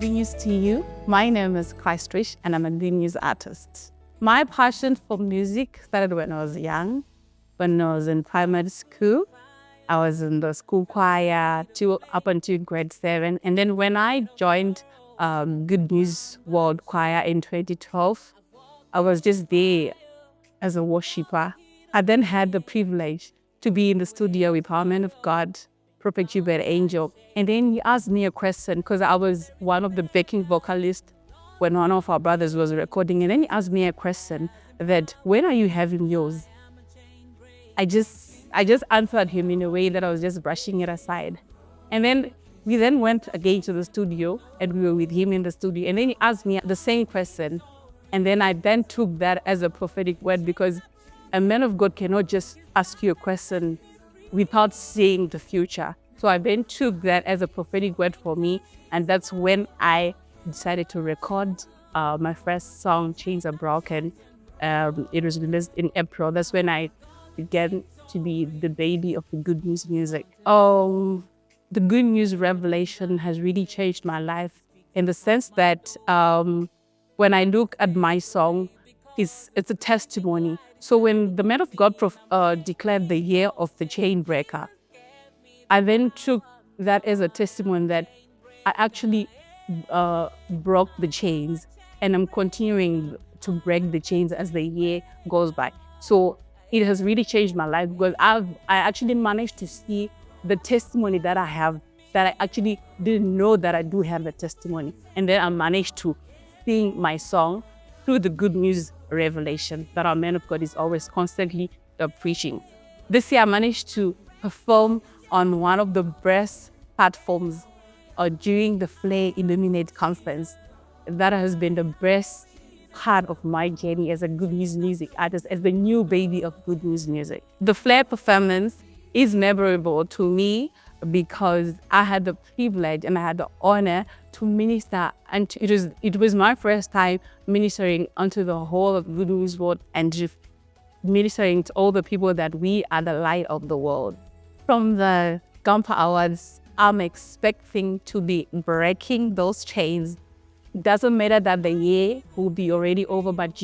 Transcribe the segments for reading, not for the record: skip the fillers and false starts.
Good news to you. My name is CHRISTWISH and I'm a good news artist. My passion for music started when I was young. When I was in primary school, I was in the school choir up until grade 7. And then when I joined Good News World Choir in 2012, I was just there as a worshiper. I then had the privilege to be in the studio with our man of God, Prophet Uebert Angel. And then he asked me a question because I was one of the backing vocalists when one of our brothers was recording. And then he asked me a question that, when are you having yours? I just answered him in a way that I was just brushing it aside. And then we then went again to the studio and we were with him in the studio. And then he asked me the same question. And then I then took that as a prophetic word, because a man of God cannot just ask you a question without seeing the future. So I then took that as a prophetic word for me. And that's when I decided to record my first song, Chains Are Broken. It was released in April. That's when I began to be the baby of the good news music. The good news revelation has really changed my life in the sense that when I look at my song, it's a testimony. So when the man of God declared the year of the chain breaker, I then took that as a testimony that I actually broke the chains, and I'm continuing to break the chains as the year goes by. So it has really changed my life, because I actually managed to see the testimony that I have, that I actually didn't know that I do have a testimony. And then I managed to sing my song through the good news revelation that our man of God is always constantly preaching. This year I managed to perform on one of the best platforms during the Flare Illuminate conference. That has been the best part of my journey as a good news music artist, as the new baby of good news music. The Flare performance is memorable to me because I had the privilege and I had the honor to minister, and it was my first time ministering unto the whole of Good News World and just ministering to all the people that we are the light of the world. From the GAMPA Awards, I'm expecting to be breaking those chains. It doesn't matter that the year will be already over, but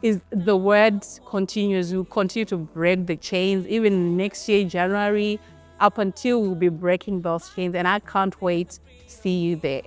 the word continues. We'll continue to break the chains even next year, January, up until we'll be breaking those chains. And I can't wait to see you there.